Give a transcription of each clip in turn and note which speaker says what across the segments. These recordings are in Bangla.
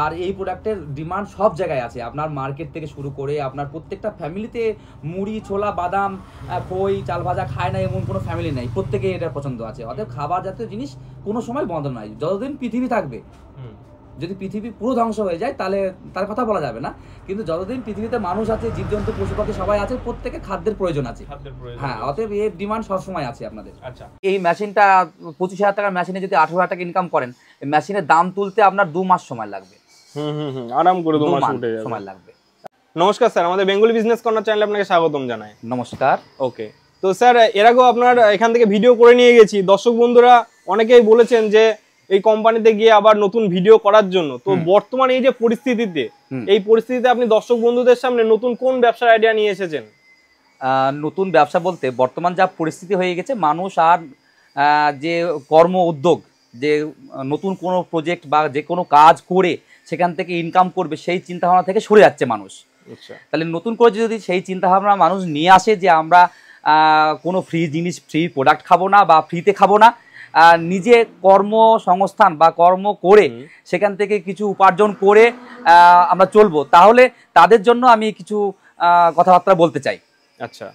Speaker 1: আর এই প্রোডাক্টের ডিমান্ড সব জায়গায় আছে, আপনার মার্কেট থেকে শুরু করে আপনার প্রত্যেকটা ফ্যামিলিতে মুড়ি ছোলা বাদাম খই চাল ভাজা খায় না এমন কোনো ফ্যামিলি নেই, প্রত্যেকে এটা পছন্দ আছে। অতএব খাবার জাতীয় জিনিস কোনো সময় বন্ধ নয়, যতদিন পৃথিবী থাকবে। যদি পৃথিবী পুরো ধ্বংস হয়ে যায় তাহলে তার কথা বলা যাবে না, কিন্তু যতদিন পৃথিবীতে মানুষ আছে জীবজন্তু পশু পাখি সবাই আছে, প্রত্যেকে খাদ্যের প্রয়োজন আছে। হ্যাঁ, অতএব এর ডিমান্ড সবসময় আছে আপনাদের। আচ্ছা, এই মেশিনটা 25,000 টাকার মেশিনে যদি 18,000 টাকা ইনকাম করেন, এই মেশিনের দাম তুলতে আপনার 2 মাস সময় লাগবে।
Speaker 2: আরাম করে 2 মাস উঠে যাবে,
Speaker 1: সময় লাগবে।
Speaker 2: নমস্কার স্যার, আমাদের বেঙ্গলি বিজনেস কর্নার চ্যানেলে আপনাকে স্বাগতম জানাই।
Speaker 1: নমস্কার।
Speaker 2: ওকে, তো স্যার এর আগেও আপনার এখান থেকে ভিডিও করে নিয়ে গেছি, দর্শক বন্ধুরা অনেকেই বলেছেন যে এই কোম্পানিতে গিয়ে আবার নতুন ভিডিও করার জন্য। তো বর্তমানে এই যে পরিস্থিতিতে, এই পরিস্থিতিতে আপনি দর্শক বন্ধুদের সামনে নতুন কোন ব্যবসার আইডিয়া নিয়ে এসেছেন?
Speaker 1: নতুন ব্যবসা বলতে বর্তমান যা পরিস্থিতি হয়ে গেছে, মানুষ আর যে কর্ম উদ্যোগ, যে নতুন কোনো প্রজেক্ট বা যে কোনো কাজ করে সেখান থেকে ইনকাম করবে সেই চিন্তাভাবনা থেকে সরে যাচ্ছে মানুষ। তাহলে নতুন করে যদি সেই চিন্তাভাবনা মানুষ নিয়ে আসে যে আমরা কোনো ফ্রি জিনিস ফ্রি প্রোডাক্ট খাবো না বা ফ্রিতে খাবো না, নিজে কর্মসংস্থান বা কর্ম করে সেখান থেকে কিছু উপার্জন করে আমরা চলবো, তাহলে তাদের জন্য আমি কিছু কথাবার্তা বলতে চাই।
Speaker 2: আচ্ছা,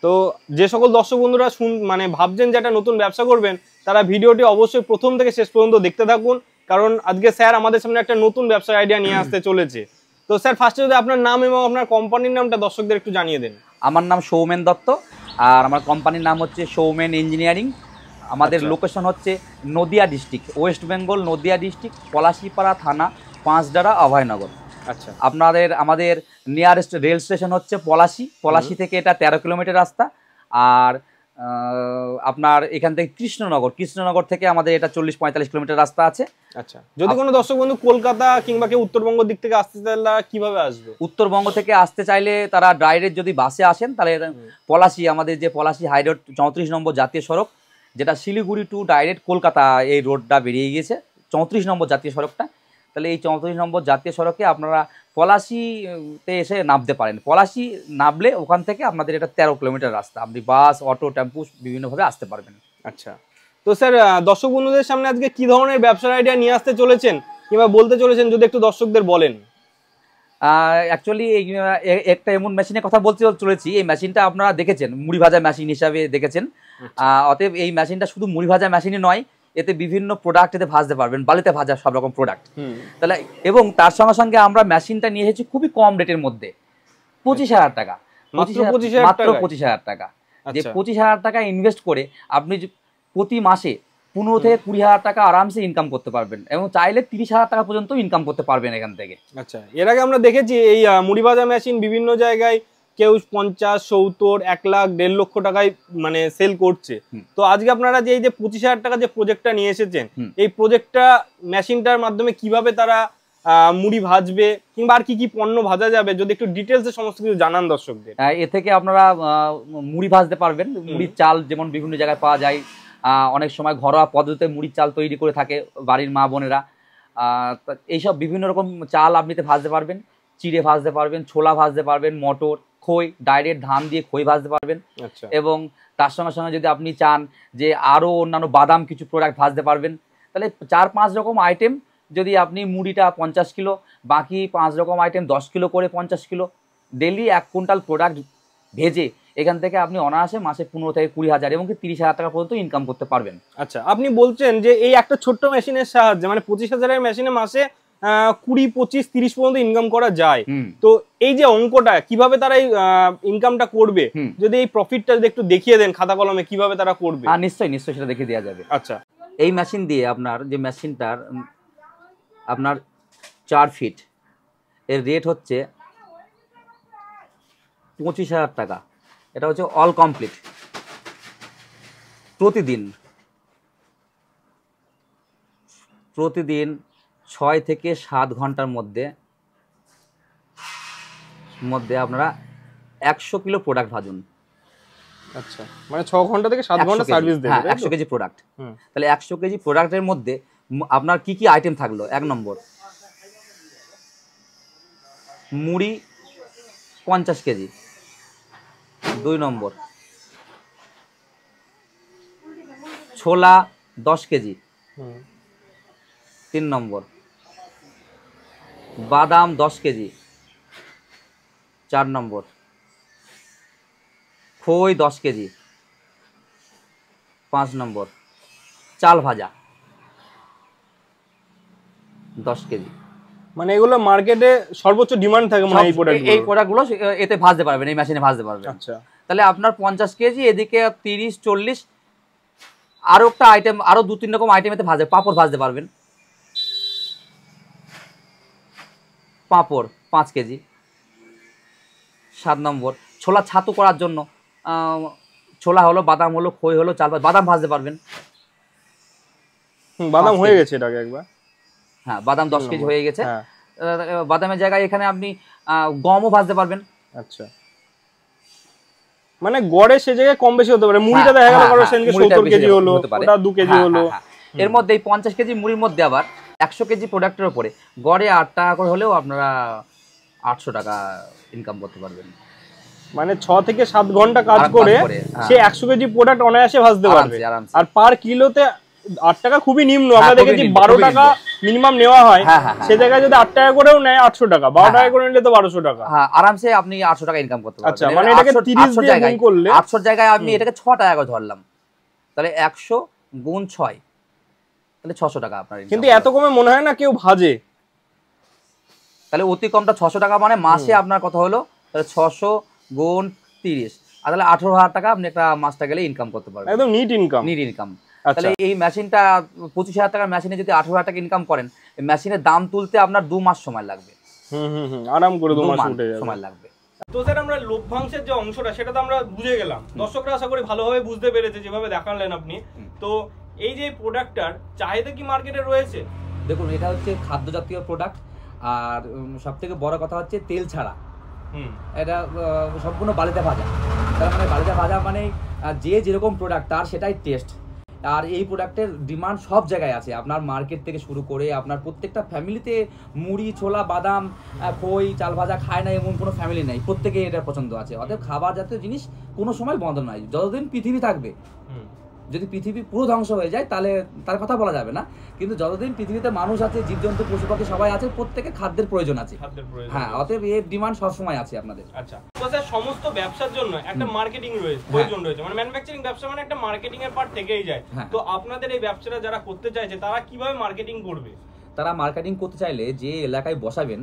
Speaker 2: তো যে সকল দর্শক বন্ধুরা মানে ভাবছেন যে একটা নতুন ব্যবসা করবেন, তারা ভিডিওটি অবশ্যই প্রথম থেকে শেষ পর্যন্ত দেখতে থাকুন, কারণ আজকে স্যার আমাদের সামনে একটা নতুন ব্যবসার আইডিয়া নিয়ে আসতে চলেছে। তো স্যার ফার্স্টে যদি আপনার নাম এবং আপনার কোম্পানির নামটা দর্শকদের একটু জানিয়ে দেন।
Speaker 1: আমার নাম সৌমেন দত্ত, আর আমার কোম্পানির নাম হচ্ছে সৌমেন ইঞ্জিনিয়ারিং। আমাদের লোকেশন হচ্ছে Nadia district, West Bengal Nadia district, Palashipara থানা, পাঁচডারা, অভয়নগর।
Speaker 2: আচ্ছা,
Speaker 1: আমাদের নিয়ারেস্ট রেল স্টেশন হচ্ছে পলাশী থেকে এটা 13 কিলোমিটার রাস্তা। আর আপনার এখান থেকে কৃষ্ণনগর থেকে আমাদের এটা 40-45 কিলোমিটার রাস্তা আছে।
Speaker 2: আচ্ছা, যদি কোনো দর্শক বন্ধু কলকাতা কিংবা কেউ উত্তরবঙ্গ দিক থেকে আসতে চাইলে কিভাবে আসবে?
Speaker 1: উত্তরবঙ্গ থেকে আসতে চাইলে তারা ডাইরেক্ট যদি বাসে আসেন, তাহলে আমাদের যে পলাশী হাই রোড 34 নম্বর জাতীয় সড়ক, যেটা শিলিগুড়ি টু ডাইরেক্ট কলকাতা, এই রোডটা বেরিয়ে গিয়েছে 34 নম্বর জাতীয় সড়কটা। তাহলে এই 34 নম্বর জাতীয় সড়কে আপনারা পলাশীতে এসে নামতে পারেন। পলাশী নামলে ওখান থেকে আপনাদের এটা 13 কিলোমিটার রাস্তা, আপনি বাস অটো টেম্পু বিভিন্নভাবে আসতে পারবেন।
Speaker 2: আচ্ছা, তো স্যার দর্শক বন্ধুদের সামনে আজকে কি ধরনের ব্যবসার আইডিয়া নিয়ে আসতে চলেছেন কিংবা বলতে চলেছেন যদি একটু দর্শকদের বলেন।
Speaker 1: অ্যাকচুয়ালি একটা এমন মেশিনের কথা বলতে চলেছি, এই মেশিনটা আপনারা দেখেছেন মুড়ি ভাজা মেশিন হিসাবে দেখেছেন। অতএব এই মেশিনটা শুধু মুড়ি ভাজা মেশিনই নয়, এতে বিভিন্ন প্রোডাক্ট এতে ভাজতে পারবেন, বালিতে ভাজা সব রকম প্রোডাক্ট। তাহলে এবং তার সঙ্গে সঙ্গে আমরা মেশিনটা নিয়ে এসেছি খুবই কম রেটের মধ্যে, 25,000 টাকা, মাত্র 25,000 টাকা। যে 25,000 টাকা ইনভেস্ট করে আপনি প্রতি মাসে 15 থেকে 20,000 টাকা আরামসে ইনকাম করতে পারবেন, এবং চাইলে 30,000 টাকা পর্যন্ত ইনকাম করতে পারবেন এখান থেকে।
Speaker 2: আচ্ছা, এর আগে আমরা দেখেছি এই মুড়ি ভাজা মেশিন বিভিন্ন জায়গায় কেউ 50, 70, 1 লাখ, 1.5 লক্ষ টাকায় মানে সেল করছে। তো আজকে আপনারা যে এই যে 25,000 টাকা যে প্রজেক্টটা নিয়ে এসেছেন, এই প্রজেক্টটা মেশিনটার মাধ্যমে কিভাবে তারা মুড়ি ভাজবে কিংবা আর কি কি পণ্য ভাজা যাবে, যদি একটু ডিটেলসে সমস্ত কিছু জানান দর্শকদের।
Speaker 1: এ থেকে আপনারা মুড়ি ভাজতে পারবেন, মুড়ির চাল যেমন বিভিন্ন জায়গায় পাওয়া যায়, অনেক সময় ঘরোয়া পদ্ধতিতে মুড়ির চাল তৈরি করে থাকে বাড়ির মা বোনেরা। এইসব বিভিন্ন রকম চাল আপনি ভাজতে পারবেন, চিড়ে ভাজতে পারবেন, ছোলা ভাজতে পারবেন, মটর, খই, ডাইরেক্ট ধান দিয়ে খই ভাজতে পারবেন। এবং তার সঙ্গে সঙ্গে যদি আপনি চান যে আরও অন্যান্য বাদাম কিছু প্রোডাক্ট ভাজতে পারবেন, তাহলে 4-5 রকম আইটেম, যদি আপনি মুড়িটা 50 কিলো, বাকি 5 রকম আইটেম 10 কিলো করে 50 কিলো, ডেলি 1 কুইন্টাল প্রোডাক্ট ভেজে এখান থেকে আপনি অনায়াসে মাসে 15 থেকে 20,000 এবং 30,000 টাকা পর্যন্ত ইনকাম করতে পারবেন।
Speaker 2: আচ্ছা, আপনি বলছেন যে এই একটা ছোট্ট মেশিনের সাহায্যে মানে 25,000-এর মেশিনে মাসে 20, 25, 30 পর্যন্ত ইনকাম করা যায়। তো এই যে অঙ্কটা কিভাবে তারা ইনকামটা করবে, যদি এই প্রফিটটা যদি একটু দেখিয়ে দেন খাতা কলমে কিভাবে তারা করবে।
Speaker 1: নিশ্চয়ই সেটা দেখিয়ে দেওয়া যাবে।
Speaker 2: আচ্ছা,
Speaker 1: এই মেশিন দিয়ে আপনার যে মেশিনটার আপনার 4 ফিট, এর রেট হচ্ছে 25,000 টাকা। এটা হচ্ছে অল কমপ্লিট। প্রতিদিন 6 থেকে 7 ঘন্টার মধ্যে আপনারা 100 কিলো প্রোডাক্ট ভাজুন।
Speaker 2: আচ্ছা, মানে 6 ঘন্টা থেকে 7 ঘন্টা সার্ভিস দেবে।
Speaker 1: 100 কেজি প্রোডাক্ট। তাহলে 100 কেজি প্রোডাক্টের মধ্যে আপনার কি কি আইটেম থাকলো? 1 নম্বর মুড়ি 50 কেজি, 2 নম্বর ছোলা 10 কেজি, 3 নম্বর বাদাম 10 কেজি 4 নম্বর, খই 10 কেজি 5 নম্বর, চাল ভাজা 10 কেজি।
Speaker 2: মানে এগুলো মার্কেটে সর্বোচ্চ ডিমান্ড থাকে মানে এই
Speaker 1: প্রোডাক্টগুলো এতে ভাজতে পারবেন, এই মেশিনে ভাজতে পারবেন।
Speaker 2: আচ্ছা,
Speaker 1: তাহলে আপনার 50 কেজি, এদিকে 30 40 আরো একটা আইটেম, আরো 2-3 রকম আইটেম এতে ভাজে, পাঁপড় ভাজতে পারবেন। পাঁপড় 5 কেজি। 7 নম্বর, ছোলা ছাতু করার জন্য ছোলা হলো, বাদাম হলো, খই হলো, চাল, বাদাম ভাজতে পারবেন।
Speaker 2: বাদাম হয়ে গেছে এটাকে একবার,
Speaker 1: হ্যাঁ বাদাম 10 কেজি হয়ে গেছে। বাদামের জায়গায় এখানে আপনি গমও ভাজতে পারবেন।
Speaker 2: আচ্ছা, মানে গড়ে সে জায়গায় কম বেশি হতে পারে। মুড়িটা দেখা গেল কারো সেদিনকে 70 কেজি হলো, ওটা 2 কেজি হলো।
Speaker 1: এর মধ্যে এই 50 কেজি মুড়ির মধ্যে আবার 100 কেজি প্রোডাক্টের উপরে গড়ে 8 টাকা করে হলেও আপনারা 800 টাকা ইনকাম করতে পারবেন।
Speaker 2: মানে 6 থেকে 7 ঘন্টা কাজ করে সে 100 কেজি প্রোডাক্ট অনায়াসে ভাজতে পারবে। আর পার কিলোতে 8 টাকা খুবই নিম্ন। আমরা দেখেছি 12 টাকা মিনিমাম নেওয়া হয়, সে জায়গায় যদি 8 টাকা করেও নেয় 800 টাকা, 12 টাকা করে নিলে তো 1200 টাকা।
Speaker 1: হ্যাঁ আরামসে আপনি 800 টাকা ইনকাম করতে পারবেন।
Speaker 2: আচ্ছা, মানে এটাকে 30 দিয়ে গুণ করলে
Speaker 1: 800 জায়গায় আমি এটাকে 6 টাকা করে ধরলাম, তাহলে 100 গুণ 6 তাহলে 600 টাকা আপনার।
Speaker 2: কিন্তু এত কমে মনে হয় না কেউ ভাজে।
Speaker 1: তাহলে অতি কমটা 600 টাকা, মানে মাসে আপনার কত হলো, তাহলে 600 গুণ 30, আর তাহলে 18,000 টাকা আপনি একটা মাসটা গেলে ইনকাম করতে পারবেন,
Speaker 2: একদম নিট ইনকাম।
Speaker 1: তাহলে এই মেশিনটা 25,000 টাকার মেশিনে যদি 18,000 টাকা ইনকাম করেন, এই মেশিনের দাম তুলতে আপনার 2 মাস সময় লাগবে।
Speaker 2: আরাম করে 2 মাস উঠে যাবে,
Speaker 1: সময় লাগবে।
Speaker 2: তো স্যার আমরা লভ্যাংশের যে অংশটা সেটা তো আমরা বুঝে গেলাম, দর্শকরা আশা করি ভালোভাবে বুঝতে পেরেছে যেভাবে দেখালেন আপনি। তো এই যে প্রোডাক্টটার চাহিদা কি মার্কেটে রয়েছে?
Speaker 1: দেখুন, এটা হচ্ছে খাদ্য জাতীয় প্রোডাক্ট, আর সব থেকে বড় কথা হচ্ছে তেল ছাড়া। এটা সম্পূর্ণ বালিতে ভাজা, তার মানে বালিতে ভাজা মানে যে যেরকম প্রোডাক্ট তার সেটাই টেস্ট। আর এই প্রোডাক্টের ডিমান্ড সব জায়গায় আছে, আপনার মার্কেট থেকে শুরু করে আপনার প্রত্যেকটা ফ্যামিলিতে মুড়ি, ছোলা, বাদাম, খই, চাল ভাজা খায় না এমন কোনো ফ্যামিলি নেই, প্রত্যেকে এটা পছন্দ আছে। অতএব খাবার জাতীয় জিনিস কোনো সময় বন্ধ নয়, যতদিন পৃথিবী থাকবে। যদি পৃথিবী পুরো ধ্বংস হয়ে যায় তাহলে তার কথা বলা যাবে না, কিন্তু যতদিন পৃথিবীতে মানুষ আছে, জীবজন্তু, পশু পাখি সবাই আছে, প্রত্যেকে খাদ্যের প্রয়োজন আছে। হ্যাঁ, অতএব এর ডিমান্ড সবসময় আছে আপনাদের।
Speaker 2: আচ্ছা, তো স্যার সমস্ত ব্যবসার জন্য একটা মার্কেটিং প্রয়োজন রয়েছে, মানে ম্যানুফ্যাকচারিং ব্যবসা মানে একটা মার্কেটিং এর পার্ট থেকেই যায়। তো আপনাদের এই ব্যবসাটা যারা করতে চাইছে তারা কিভাবে মার্কেটিং করবে?
Speaker 1: তারা মার্কেটিং করতে চাইলে যে এলাকায় বসাবেন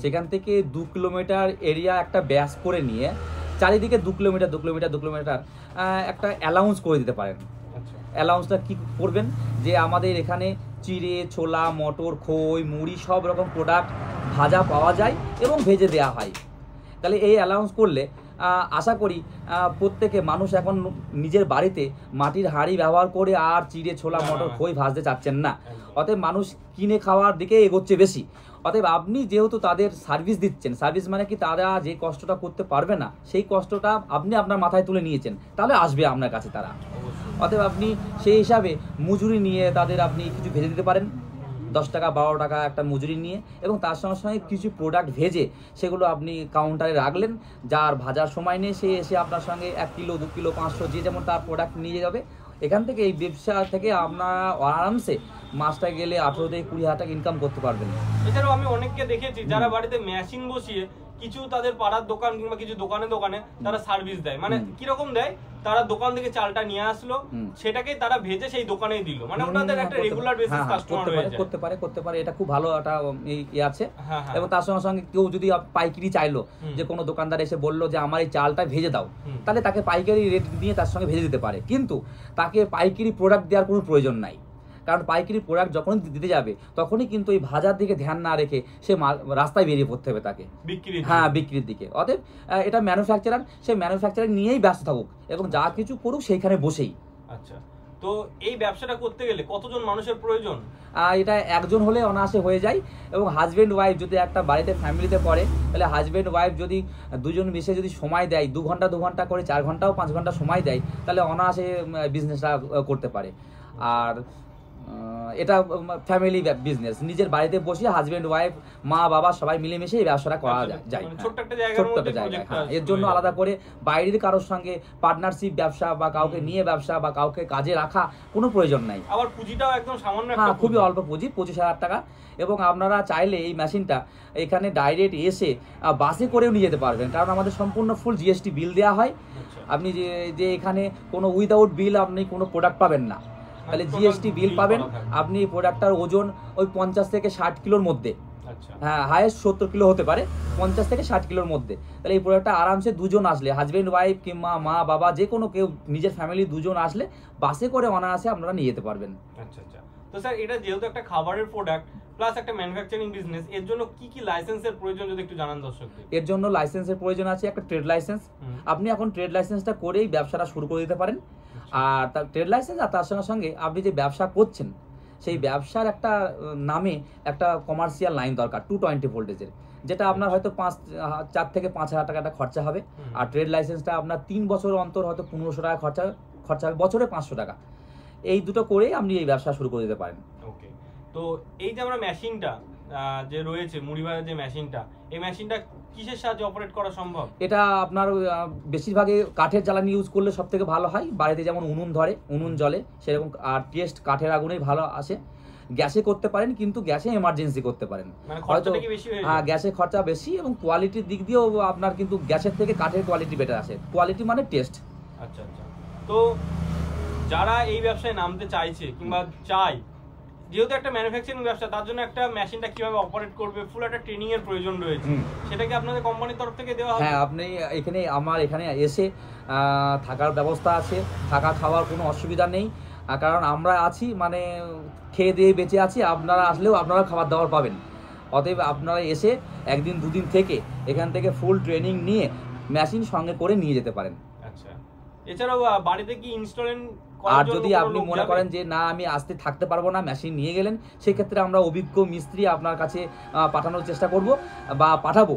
Speaker 1: সেখান থেকে 2 কিলোমিটার এরিয়া একটা ব্যাস করে নিয়ে চারিদিকে 2 কিলোমিটার একটা অ্যালাউন্স করে দিতে পারেন। অ্যালাউন্সটা কি করবেন, যে আমাদের এখানে চিড়ে, ছোলা, মটর, খই, মুড়ি সব রকম প্রোডাক্ট ভাজা পাওয়া যায় এবং ভেজে দেওয়া হয়। তাহলে এই অ্যালাউন্স করলে আশা করি প্রত্যেকে মানুষ এখন নিজের বাড়িতে মাটির হাঁড়ি ব্যবহার করে আর চিড়ে, ছোলা, মটর, খই ভাজতে চাচ্ছেন না, অতএব মানুষ কিনে খাওয়ার দিকে এগোচ্ছে বেশি। অতএব আপনি যেহেতু তাদের সার্ভিস দিচ্ছেন, সার্ভিস মানে কি তারা যে কষ্টটা করতে পারবে না সেই কষ্টটা আপনি আপনার মাথায় তুলে নিয়েছেন, তাহলে আসবে আপনার কাছে তারা। অতএব আপনি সেই হিসাবে মজুরি নিয়ে তাদের আপনি কিছু ভেজে দিতে পারেন, 10 টাকা 12 টাকা একটা মজুরি নিয়ে, এবং তার সঙ্গে সঙ্গে কিছু প্রোডাক্ট ভেজে সেগুলো আপনি কাউন্টারে রাখলেন, যার ভাজার সময় নেই সে এসে আপনার সঙ্গে 1 কিলো 2 কিলো 500 যে যেমন তার প্রোডাক্ট নিয়ে যাবে। এখান থেকে এই ব্যবসা থেকে আপনারা আরামসে মাসটা গেলে 18 থেকে 20,000 টাকা ইনকাম করতে পারবেন।
Speaker 2: এছাড়াও আমি অনেককে দেখেছি যারা বাড়িতে মেশিন বসিয়ে কিছু তাদের পাড়ার দোকান কিংবা কিছু দোকানে তারা সার্ভিস দেয়, মানে কিরকম দেয়, তারা দোকান থেকে চালটা নিয়ে আসলো, সেটাকে তারা ভেজে সেই দোকানেই দিল, মানে ওনাদের একটা রেগুলার বেসিস কাস্টমার হয়ে যায়।
Speaker 1: করতে পারে এটা খুব ভালো একটা আছে। এবং তার সঙ্গে সঙ্গে কেউ যদি পাইকারি চাইলো, যে কোনো দোকানদার এসে বললো যে আমার এই চালটা ভেজে দাও, তাহলে তাকে পাইকারি রেট দিয়ে তার সঙ্গে ভেজে দিতে পারে, কিন্তু তাকে পাইকারি প্রোডাক্ট দেওয়ার কোনো প্রয়োজন নাই, কারণ পাইকারি প্রোডাক্ট যখনই দিতে যাবে তখনই কিন্তু এই ভাজার দিকে ধ্যান না রেখে সে রাস্তায় বেরিয়ে পড়তে হবে তাকে বিক্রির দিকে। অতএব এটা ম্যানুফ্যাকচারার, সে ম্যানুফ্যাকচারিং নিয়েই ব্যস্ত থাকুক এবং যা কিছু করুক সেইখানে বসেই।
Speaker 2: আচ্ছা, তো এই ব্যবসাটা করতে গেলে কতজন মানুষের প্রয়োজন?
Speaker 1: এটা একজন হলে অনায়াসে হয়ে যায়, এবং হাজব্যান্ড ওয়াইফ যদি একটা বাড়িতে ফ্যামিলিতে পড়ে, তাহলে হাজব্যান্ড ওয়াইফ যদি দুজন মিশে যদি সময় দেয়, 2 ঘন্টা করে 4 ঘন্টাও 5 ঘন্টা সময় দেয়, তাহলে অনায়াসে বিজনেসটা করতে পারে। আর এটা ফ্যামিলি বিজনেস, নিজের বাড়িতে বসে হাজবেন্ড ওয়াইফ মা বাবা সবাই মিলেমিশে এই ব্যবসাটা করা যায়।
Speaker 2: ছোট্ট একটা
Speaker 1: জায়গায় হ্যাঁ, এর জন্য আলাদা করে বাইরের কারোর সঙ্গে পার্টনারশিপ ব্যবসা বা কাউকে নিয়ে ব্যবসা বা কাউকে কাজে রাখা কোনো প্রয়োজন নাই।
Speaker 2: আবার পুঁজিটাও একদম সামান্য,
Speaker 1: হ্যাঁ খুবই অল্প পুঁজি, 25,000 টাকা। এবং আপনারা চাইলে এই মেশিনটা এখানে ডাইরেক্ট এসে বাসে করেও নিয়ে যেতে পারবেন, কারণ আমাদের সম্পূর্ণ ফুল জিএসটি বিল দেওয়া হয়। আপনি যে এখানে কোনো উইদাউট বিল আপনি কোনো প্রোডাক্ট পাবেন না, তাহলে জিএসটি বিল পাবেন। আপনি প্রোডাক্টটার ওজন ওই 50 থেকে 60 কিলোর মধ্যে, হ্যাঁ হাইয়েস্ট 70 কিলো হতে পারে, 50 থেকে 60 কিলোর মধ্যে। তাহলে এই প্রোডাক্টটা আরামসে দুজন আসলে, হাজব্যান্ড ওয়াইফ কিংবা মা বাবা যে কোনো কেউ, নিজের ফ্যামিলি দুজন আসলে বাসে করে অনায়াসে আপনারা নিয়ে যেতে পারবেন।
Speaker 2: আচ্ছা আচ্ছা। তো স্যার এটা যেহেতু একটা খাবারের প্রোডাক্ট প্লাস একটা ম্যানুফ্যাকচারিং বিজনেস, এর জন্য কি কি লাইসেন্সের প্রয়োজন যদি একটু জানান দর্শকদের।
Speaker 1: এর জন্য লাইসেন্সের প্রয়োজন আছে, একটা ট্রেড লাইসেন্স। আপনি এখন ট্রেড লাইসেন্সটা করেই ব্যবসাটা শুরু করে দিতে পারেন। আর তার ট্রেড লাইসেন্স আর তার সঙ্গে সঙ্গে আপনি যে ব্যবসা করছেন সেই ব্যবসার একটা নামে একটা কমার্শিয়াল লাইন দরকার 220 ভোল্টেজের, যেটা আপনার হয়তো 4 থেকে 5,000 টাকা খরচা হবে। আর ট্রেড লাইসেন্সটা আপনার 3 বছর অন্তর হয়তো 1500 টাকা খরচা হবে, বছরে 500 টাকা। এই দুটো করেই আপনি এই ব্যবসা শুরু করে দিতে পারেন।
Speaker 2: ওকে, তো এই যে আমরা মেশিনটা যে রয়েছে মুড়ি ভাজার যে মেশিনটা, এই মেশিনটা কিসের সাহায্যে অপারেট করা সম্ভব?
Speaker 1: এটা আপনার বেশিরভাগই কাঠের জ্বালানি ইউজ করলে সব থেকে ভালো হয়। বাড়িতে যেমন উনুন ধরে, উনুন জ্বলে সেরকম, আর টেস্ট কাঠের আগুনেই ভালো আসে। গ্যাসে করতে পারেন, কিন্তু গ্যাসে এমার্জেন্সি করতে পারেন, হয়তো হ্যাঁ গ্যাসে খরচা বেশি এবং কোয়ালিটির দিক দিয়েও আপনার কিন্তু গ্যাসের থেকে কাঠের কোয়ালিটি বেটার আসে। কোয়ালিটি মানে টেস্ট।
Speaker 2: আচ্ছা আচ্ছা। তো যারা এই ব্যবসায় নামতে চাইছে কিংবা চায়, যেহেতু একটা ম্যানুফ্যাকচারিং ব্যবসা, তার জন্য একটা মেশিনটা কিভাবে অপারেট করবে ফুল একটা ট্রেনিং এর প্রয়োজন রয়েছে, সেটা কি আপনাদের কোম্পানির তরফ থেকে দেওয়া হবে?
Speaker 1: হ্যাঁ, আপনি এখানে আমার এখানে এসে থাকার ব্যবস্থা আছে, থাকা খাওয়ার কোনো অসুবিধা নেই, কারণ আমরা আছি, মানে খেয়ে দিয়ে বেঁচে আছি। আপনারা আসলেও আপনারা খাবার দাবার পাবেন। অতএব আপনারা এসে একদিন দুদিন থেকে এখান থেকে ফুল ট্রেনিং নিয়ে মেশিন সঙ্গে করে নিয়ে যেতে পারেন।
Speaker 2: আচ্ছা, এছাড়াও বাড়িতে কি ইনস্টলেশন,
Speaker 1: আর যদি আপনি মনে করেন যে না আমি আসতে থাকতে পারবো না, মেশিন নিয়ে গেলেন, সেক্ষেত্রে আমরা অভিজ্ঞ মিস্ত্রি আপনার কাছে পাঠানোর চেষ্টা করব বা পাঠাবো,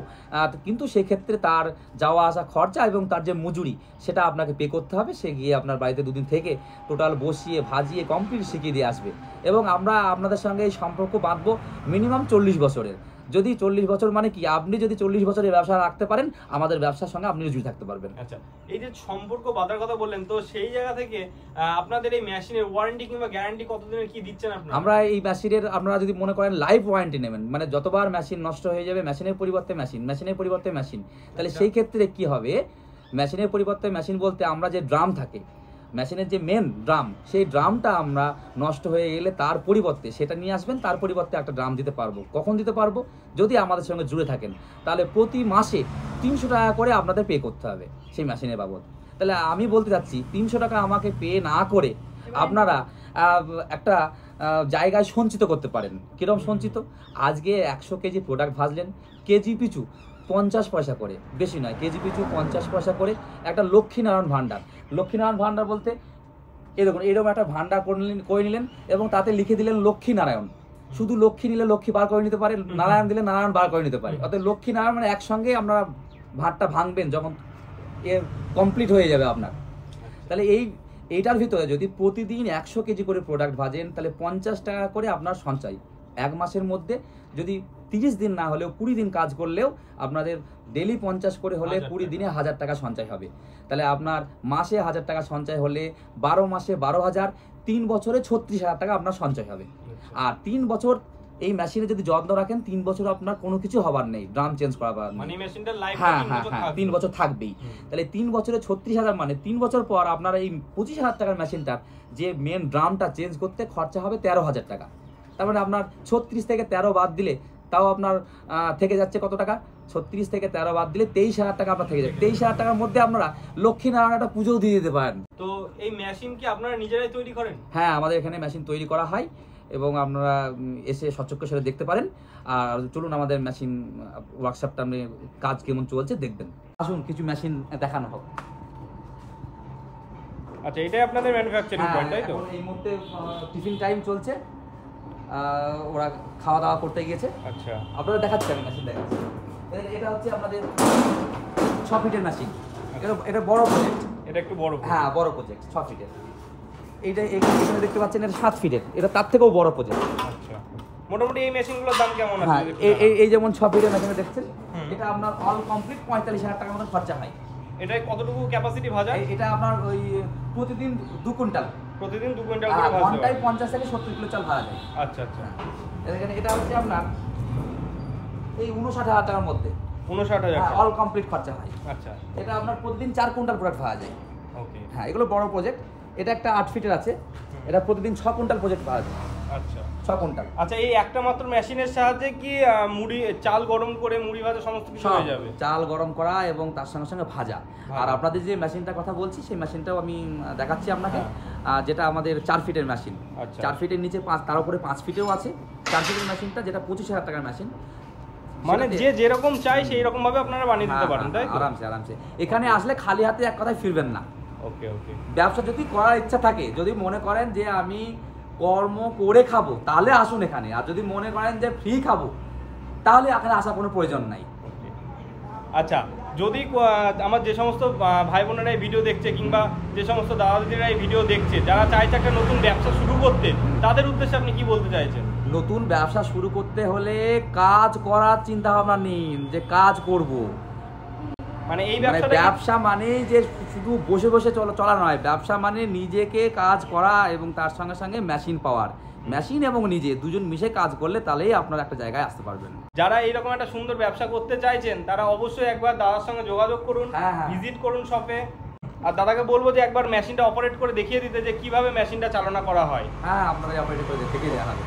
Speaker 1: কিন্তু সেক্ষেত্রে তার যাওয়া আসা খরচা এবং তার যে মজুরি সেটা আপনাকে পে করতে হবে। সে গিয়ে আপনার বাড়িতে দুদিন থেকে টোটাল বসিয়ে ভাজিয়ে কমপ্লিট শিখিয়ে দিয়ে আসবে। এবং আমরা আপনাদের সঙ্গে এই সম্পর্ক বাঁধবো মিনিমাম 40 বছরের। যদি 40 বছর মানে কি, আপনি যদি 40 বছরের ব্যবসা রাখতে পারেন, আমাদের ব্যবসার সঙ্গে আপনি জুড়ে থাকতে পারবেন।
Speaker 2: আচ্ছা, এই যে সম্পর্ক বাঁধার কথা বললেন, তো সেই জায়গা থেকে আপনাদের এই মেশিনের ওয়ারেন্টি কিংবা গ্যারান্টি কতদিনের কি দিচ্ছেন আপনারা?
Speaker 1: আমরা এই মেশিনের, আপনারা যদি মনে করেন লাইফ ওয়ারেন্টি নেবেন, মানে যতবার মেশিন নষ্ট হয়ে যাবে মেশিনের পরিবর্তে মেশিন, মেশিনের পরিবর্তে মেশিন, তাহলে সেই ক্ষেত্রে কি হবে, মেশিনের পরিবর্তে মেশিন বলতে আমরা যে ড্রাম থাকে, মেশিনের যে মেন ড্রাম, সেই ড্রামটা আমরা নষ্ট হয়ে গেলে তার পরিবর্তে সেটা নিয়ে আসবেন, তার পরিবর্তে একটা ড্রাম দিতে পারবো। কখন দিতে পারবো? যদি আমাদের সঙ্গে জুড়ে থাকেন, তাহলে প্রতি মাসে 300 টাকা করে আপনাদের পে করতে হবে সেই মেশিনের বাবদ। তাহলে আমি বলতে চাচ্ছি 300 টাকা আমাকে পে না করে আপনারা একটা জায়গায় সঞ্চিত করতে পারেন। কিরকম সঞ্চিত? আজকে 100 কেজি প্রোডাক্ট ভাজলেন, কেজি পিছু 50 পয়সা করে, বেশি নয়, কেজি পিছু 50 পয়সা করে একটা লক্ষ্মীনারায়ণ ভাণ্ডার। লক্ষ্মীনারায়ণ ভাণ্ডার বলতে এরকম একটা ভাণ্ডার করে নিলেন এবং তাতে লিখে দিলেন লক্ষ্মীনারায়ণ। শুধু লক্ষ্মী নিলে লক্ষ্মী বার করে নিতে পারে, নারায়ণ দিলে নারায়ণ বার করে নিতে পারে। অর্থাৎ লক্ষ্মীনারায়ণ মানে একসঙ্গে আপনারা ভাতটা ভাঙবেন যখন কমপ্লিট হয়ে যাবে আপনার। তাহলে এইটার ভিতরে যদি প্রতিদিন 100 কেজি করে প্রোডাক্ট ভাজেন, তাহলে 50 টাকা করে আপনার সঞ্চয়। এক মাসের মধ্যে যদি 30 দিন না হলেও 20 দিন কাজ করলেও আপনাদের ডেলি 50 করে হলে 20 দিনে 1000 টাকা সঞ্চয় হবে। তাহলে আপনার মাসে 1000 টাকা সঞ্চয় হলে 12 মাসে 12,000, 3 বছরে 36,000 টাকা আপনার সঞ্চয় হবে। আর 3 বছর এই মেশিনে যদি যত্ন রাখেন, 3 বছর আপনার কোনো কিছু হবার নেই, ড্রাম চেঞ্জ করাবার নেই,
Speaker 2: মানে মেশিনটার লাইফ
Speaker 1: হ্যাঁ 3 বছর থাকবেই। তাহলে 3 বছরে 36,000, মানে 3 বছর পর আপনার এই 25,000 টাকার মেশিনটার যে মেন ড্রামটা চেঞ্জ করতে খরচা হবে 13,000 টাকা। তার মানে আপনার 36 থেকে 13 বাদ দিলে তাও আপনার থেকে যাচ্ছে কত টাকা? 36 থেকে 13 বাদ দিলে 23,000 টাকা আপনার থেকে যাচ্ছে। 23,000 টাকার মধ্যে আপনারা লক্ষ্মীনারায়ণ একটা পুজোও দিয়ে দিতে পারেন।
Speaker 2: তো এই মেশিন কি আপনারা নিজেরাই তৈরি করেন?
Speaker 1: হ্যাঁ, আমাদের এখানে মেশিন তৈরি করা হয় এবং আপনারা এসে সচক্ষে সেটা দেখতে পারেন। আর চলুন আমাদের মেশিন ওয়ার্কশপটা আপনি কাজ কেমন চলছে দেখবেন। আসুন কিছু মেশিন দেখানো হোক।
Speaker 2: আচ্ছা, এটাই আপনাদের ম্যানুফ্যাকচারিং পয়েন্ট, তাই তো?
Speaker 1: এই মুহূর্তে টিফিন টাইম চলছে, ওরা খাওয়া দাওয়া করতে গিয়েছে।
Speaker 2: আচ্ছা,
Speaker 1: আপনারা দেখাচ্ছি, আমি মেশিন দেখাচ্ছি। এটা হচ্ছে আপনাদের 6 ফিটের মেশিন। এটা বড় প্রজেক্ট,
Speaker 2: এটা একটু বড়,
Speaker 1: হ্যাঁ বড় প্রজেক্ট, 6 ফিটের। এইটা এখানে দেখতে পাচ্ছেন এটা 7 ফিটের, এটা তার থেকেও বড় প্রজেক্ট।
Speaker 2: আচ্ছা, মোটামুটি এই মেশিনগুলোর দাম কেমন
Speaker 1: হ্যাঁ,
Speaker 2: আছে?
Speaker 1: এই যেমন 6 ফিটের মেশিন দেখছেন, এটা আপনার অল কমপ্লিট 45,000 টাকার মতো খরচা হয়।
Speaker 2: এটায় কতটুকু ক্যাপাসিটি ভাজা?
Speaker 1: এটা আপনার ওই প্রতিদিন 2 কুইন্টাল,
Speaker 2: প্রতিদিন 2 কুইন্টাল করে ভাজা,
Speaker 1: ঘন্টায় 50 থেকে 70 কিলো চাল ভাজা যায়।
Speaker 2: আচ্ছা আচ্ছা।
Speaker 1: এখানে এটা হচ্ছে আপনার এই 59,000 টাকার মধ্যে
Speaker 2: 59,000 টাকা
Speaker 1: অল কমপ্লিট খরচা হয়।
Speaker 2: আচ্ছা,
Speaker 1: এটা আপনার প্রতিদিন 4 কুইন্টাল প্রোডাক্ট ভাজা যায়।
Speaker 2: ওকে।
Speaker 1: হ্যাঁ, এগুলো বড় প্রজেক্ট। এটা একটা 8 ফিটের আছে, এটা প্রতিদিন 6 কুইন্টাল প্রজেক্ট ভাজা যায়।
Speaker 2: আচ্ছা,
Speaker 1: 6 কুইন্টাল।
Speaker 2: আচ্ছা, এই একটা মাত্র মেশিনের সাহায্যে কি মুড়ি চাল গরম করে মুড়ি ভাজা সমস্ত কিছু হয়ে যাবে?
Speaker 1: চাল গরম করা এবং তার সঙ্গে সঙ্গে ভাজা। আর আপনাদের যে মেশিনটার কথা বলছি সেই মেশিনটাও আমি দেখাচ্ছি আপনাকে, যেটা আমাদের 4 ফিটের মেশিন। 4 ফিটের নিচে 5, তার উপরে 5 ফিটেও আছে। 4 ফিটের মেশিনটা যেটা 25,000 টাকার মেশিন,
Speaker 2: মানে যে যেরকম চাই সেই রকম ভাবে আপনারা বানিয়ে দিতে পারেন, তাই তো?
Speaker 1: আরামসে আরামসে। এখানে আসলে খালি হাতে এক কথায় ফিরবেন না।
Speaker 2: ওকে ওকে।
Speaker 1: ব্যবসা যদি করার ইচ্ছা থাকে, যদি মনে করেন যে আমি কর্ম করে খাবো, তাহলে আসুন এখানে। আর যদি মনে করেন যে ফ্রি খাবো, তাহলে এখানে আসার কোনো প্রয়োজন নাই।
Speaker 2: আচ্ছা, যদি আমার যে সমস্ত ভাই বোনেরা এই ভিডিও দেখছে কিংবা যে সমস্ত দাদা দিদিরা এই ভিডিও দেখছে, যারা চাইছে একটা নতুন ব্যবসা শুরু করতে, তাদের উদ্দেশ্যে আপনি কি বলতে চাইছেন?
Speaker 1: নতুন ব্যবসা শুরু করতে হলে কাজ করার চিন্তা ভাবনা নিন, যে কাজ করব।
Speaker 2: মানে এই
Speaker 1: ব্যবসা মানে যে শুধু বসে বসে চলা নয়, ব্যবসা মানে নিজেকে কাজ করা এবং তার সঙ্গে সঙ্গে মেশিন পাওয়ার। মেশিন এবং নিজে দুজন মিশে কাজ করলে তাহলেই আপনারা একটা জায়গায় আসতে পারবেন।
Speaker 2: যারা এইরকম একটা সুন্দর ব্যবসা করতে চাইছেন, তারা অবশ্যই একবার দাদার সঙ্গে যোগাযোগ করুন, ভিজিট করুন শপে। আর দাদাকে বলবো যে একবার মেশিনটা অপারেট করে দেখিয়ে দিতে, যে কিভাবে মেশিনটা চালনা করা হয়।
Speaker 1: হ্যাঁ, আপনারা অপারেট করে দেখিয়ে দেওয়া হবে।